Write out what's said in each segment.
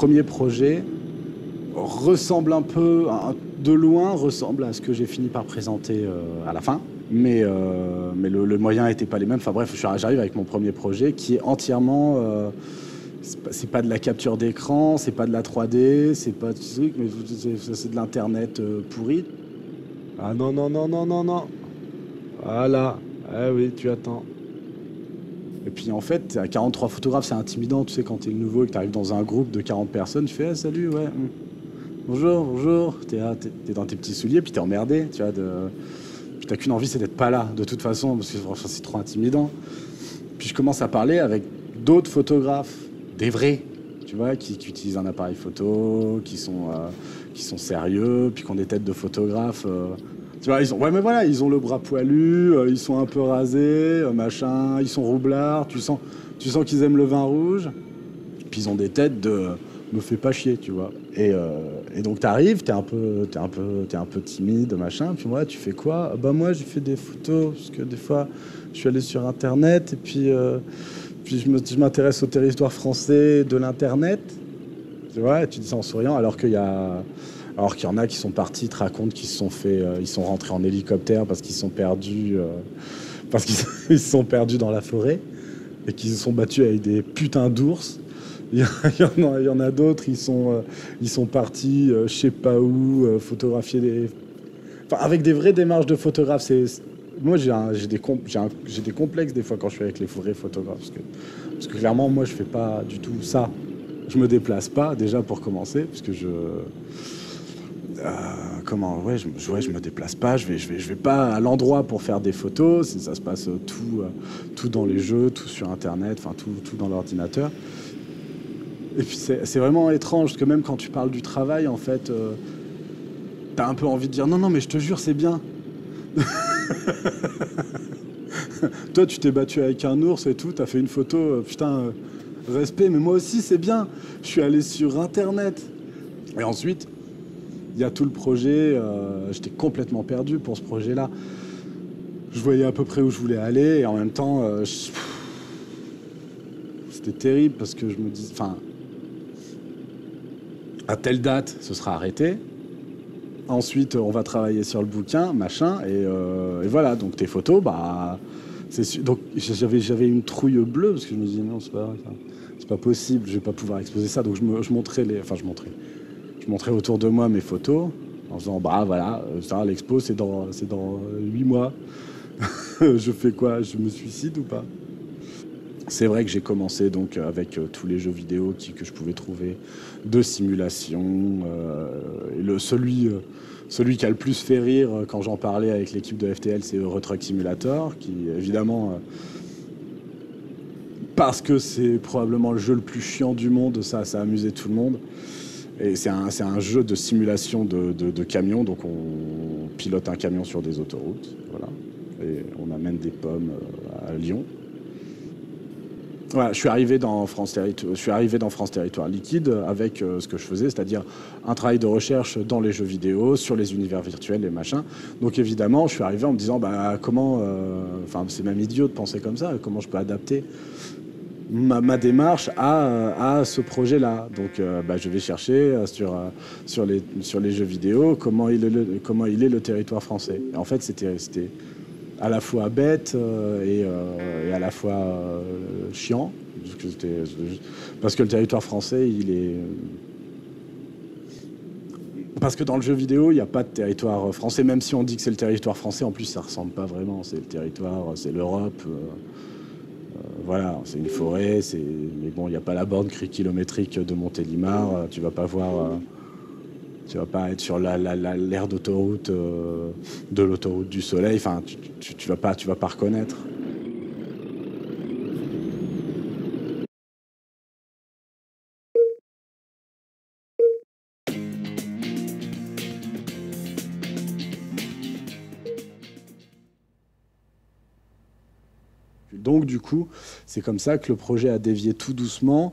premier projet ressemble un peu, de loin, ressemble à ce que j'ai fini par présenter à la fin. Mais le moyen n'était pas les mêmes. Enfin bref, j'arrive avec mon premier projet qui est entièrement... c'est pas de la capture d'écran, c'est pas de la 3D, c'est pas de ce truc, mais c'est de l'internet pourri. Ah non, non, non, non, non, non. Voilà. Ah oui, tu attends. Et puis en fait, à 43 photographes, c'est intimidant. Tu sais, quand t'es le nouveau et que t'arrives dans un groupe de 40 personnes, tu fais ah, salut, ouais. Bonjour, bonjour. T'es dans tes petits souliers, puis t'es emmerdé, tu vois. Puis t'as qu'une envie, c'est d'être pas là, de toute façon, parce que franchement, c'est trop intimidant. Puis je commence à parler avec d'autres photographes, des vrais, tu vois, qui utilisent un appareil photo, qui sont sérieux, puis qui ont des têtes de photographes. Tu vois, ouais, mais voilà, ils ont le bras poilu, ils sont un peu rasés, machin, ils sont roublards, tu sens qu'ils aiment le vin rouge, puis ils ont des têtes de me fais pas chier, tu vois. Et donc t'arrives, t'es un peu timide, machin, puis moi, tu fais quoi? Bah moi, j'ai fait des photos, parce que des fois, je suis allé sur Internet, et puis je m'intéresse au territoire français de l'Internet, tu vois, et tu dis ça en souriant, alors qu'il y en a qui sont partis, te racontent qu'ils se sont fait, ils sont rentrés en hélicoptère parce qu'ils sont perdus, parce qu'ils ils se sont perdus dans la forêt et qu'ils se sont battus avec des putains d'ours. Il y en a d'autres, ils sont partis, je sais pas où, photographier des, enfin, avec des vraies démarches de photographe. Moi, j'ai des complexes des fois quand je suis avec les vrais photographes, parce que clairement, moi, je fais pas du tout ça. Je me déplace pas déjà pour commencer, parce que je me déplace pas, je vais pas à l'endroit pour faire des photos, ça se passe tout dans les jeux, tout sur internet, enfin tout dans l'ordinateur. Et puis c'est vraiment étrange, parce que même quand tu parles du travail, en fait, t'as un peu envie de dire non, non, mais je te jure, c'est bien. Toi, tu t'es battu avec un ours et tout, t'as fait une photo, putain, respect, mais moi aussi, c'est bien. Je suis allé sur internet. Et ensuite, il y a tout le projet, j'étais complètement perdu pour ce projet-là. Je voyais à peu près où je voulais aller, et en même temps, c'était terrible parce que je me dis, enfin, à telle date, ce sera arrêté. Ensuite, on va travailler sur le bouquin, machin, et voilà. Donc tes photos, bah, donc j'avais une trouille bleue parce que je me disais non, c'est pas possible, je vais pas pouvoir exposer ça. Donc je montrais autour de moi mes photos en disant bah voilà, ça, l'expo c'est dans 8 mois. Je fais quoi? Je me suicide ou pas? C'est vrai que j'ai commencé donc avec tous les jeux vidéo que je pouvais trouver de simulation. Et celui qui a le plus fait rire quand j'en parlais avec l'équipe de FTL, c'est Euro Truck Simulator, qui évidemment, parce que c'est probablement le jeu le plus chiant du monde, ça a amusé tout le monde. Et c'est un jeu de simulation de camions, donc on pilote un camion sur des autoroutes, voilà, et on amène des pommes à Lyon. Voilà, je suis arrivé dans France Territoire Liquide avec ce que je faisais, c'est-à-dire un travail de recherche dans les jeux vidéo, sur les univers virtuels et machin. Donc évidemment, je suis arrivé en me disant bah, comment, enfin c'est même idiot de penser comme ça, comment je peux adapter ma démarche à ce projet-là. Donc bah, je vais chercher sur les jeux vidéo comment il est le territoire français. Et en fait, c'était à la fois bête et à la fois chiant, parce que le territoire français, parce que dans le jeu vidéo, il n'y a pas de territoire français, même si on dit que c'est le territoire français, en plus ça ressemble pas vraiment, c'est le territoire, c'est l'Europe, voilà, c'est une forêt, mais bon, il n'y a pas la borne kilométrique de Montélimar, tu vas pas être sur l'aire d'autoroute de l'autoroute du Soleil. Enfin, tu vas pas reconnaître. Donc, du coup, c'est comme ça que le projet a dévié tout doucement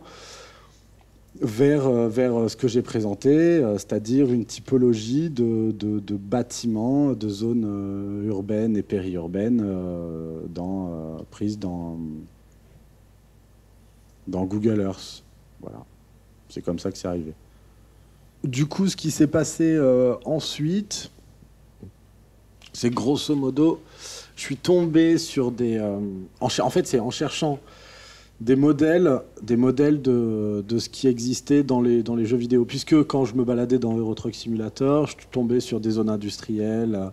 vers ce que j'ai présenté, c'est-à-dire une typologie de bâtiments, de zones urbaines et périurbaines prises dans Google Earth. Voilà. C'est comme ça que c'est arrivé. Du coup, ce qui s'est passé ensuite, c'est grosso modo, je suis tombé sur des... en fait, c'est en cherchant des modèles de ce qui existait dans les jeux vidéo. Puisque quand je me baladais dans Euro Truck Simulator, je suis tombé sur des zones industrielles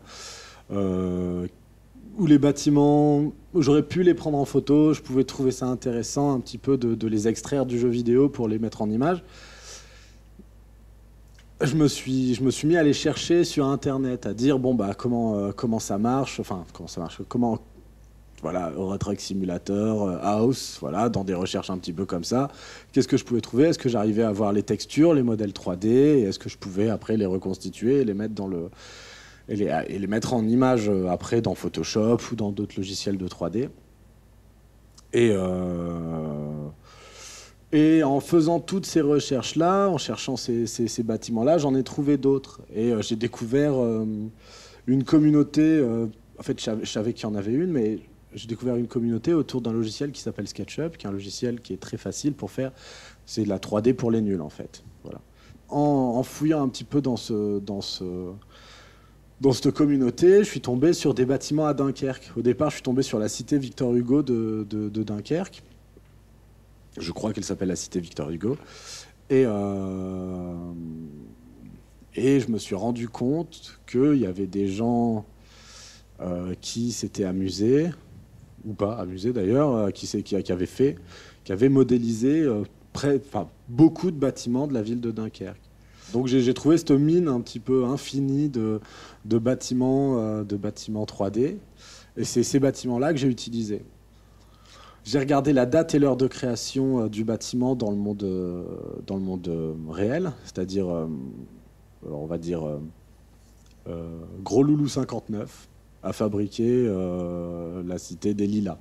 où les bâtiments, j'aurais pu les prendre en photo, je pouvais trouver ça intéressant un petit peu de les extraire du jeu vidéo pour les mettre en image. Je me suis mis à les chercher sur Internet, à dire bon bah comment ça marche, comment voilà, Euro Truck Simulator, House, voilà, dans des recherches un petit peu comme ça. Qu'est-ce que je pouvais trouver? Est-ce que j'arrivais à voir les textures, les modèles 3D, et est-ce que je pouvais après les reconstituer et les mettre et les mettre en image après dans Photoshop ou dans d'autres logiciels de 3D. Et en faisant toutes ces recherches-là, en cherchant ces bâtiments-là, j'en ai trouvé d'autres. Et j'ai découvert une communauté. En fait, je savais qu'il y en avait une, mais j'ai découvert une communauté autour d'un logiciel qui s'appelle SketchUp, qui est un logiciel qui est très facile pour faire. C'est de la 3D pour les nuls, en fait. Voilà. En fouillant un petit peu dans cette communauté, je suis tombé sur des bâtiments à Dunkerque. Au départ, je suis tombé sur la cité Victor Hugo de Dunkerque. Je crois qu'elle s'appelle la cité Victor Hugo. Et je me suis rendu compte qu'il y avait des gens qui s'étaient amusés, ou pas amusés d'ailleurs, qui avaient modélisé beaucoup de bâtiments de la ville de Dunkerque. Donc j'ai trouvé cette mine un petit peu infinie de bâtiments 3D. Et c'est ces bâtiments-là que j'ai utilisés. J'ai regardé la date et l'heure de création du bâtiment dans le monde réel, c'est-à-dire, on va dire, Gros Loulou 59 a fabriqué la cité des Lilas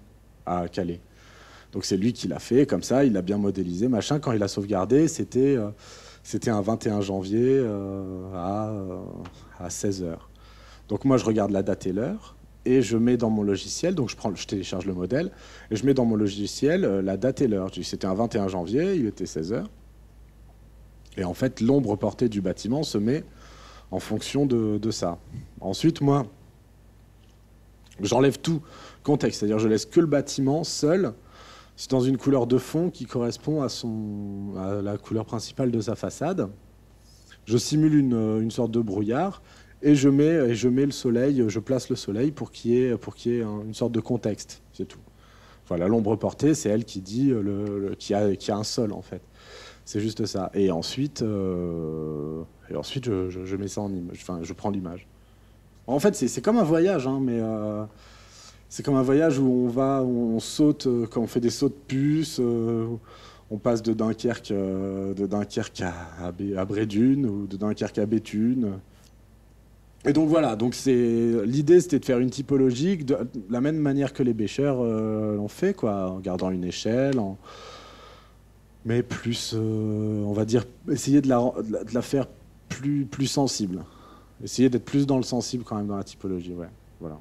à Calais. Donc c'est lui qui l'a fait, comme ça, il l'a bien modélisé, machin. Quand il a sauvegardé, c'était un 21 janvier à 16h. Donc moi, je regarde la date et l'heure. Et je mets dans mon logiciel, donc je télécharge le modèle, et je mets dans mon logiciel la date et l'heure. C'était un 21 janvier, il était 16h. Et en fait, l'ombre portée du bâtiment se met en fonction de ça. Ensuite, moi, j'enlève tout contexte, c'est-à-dire je laisse que le bâtiment seul, c'est dans une couleur de fond qui correspond à la couleur principale de sa façade. Je simule une sorte de brouillard. Et je mets le soleil, je place le soleil pour qu'il y ait une sorte de contexte, c'est tout. Voilà, l'ombre portée, c'est elle qui dit qu'il y a un sol, en fait. C'est juste ça. Et ensuite, je mets ça en image. Enfin, je prends l'image. En fait, c'est comme un voyage, hein, mais c'est comme un voyage où on saute, quand on fait des sauts de puce. On passe de Dunkerque à Brédune ou de Dunkerque à Béthune. Et donc voilà, l'idée c'était de faire une typologie de la même manière que les bêcheurs l'ont fait, quoi, en gardant une échelle, mais plus, on va dire, essayer de la faire plus sensible. Essayer d'être plus dans le sensible quand même dans la typologie, ouais. Voilà.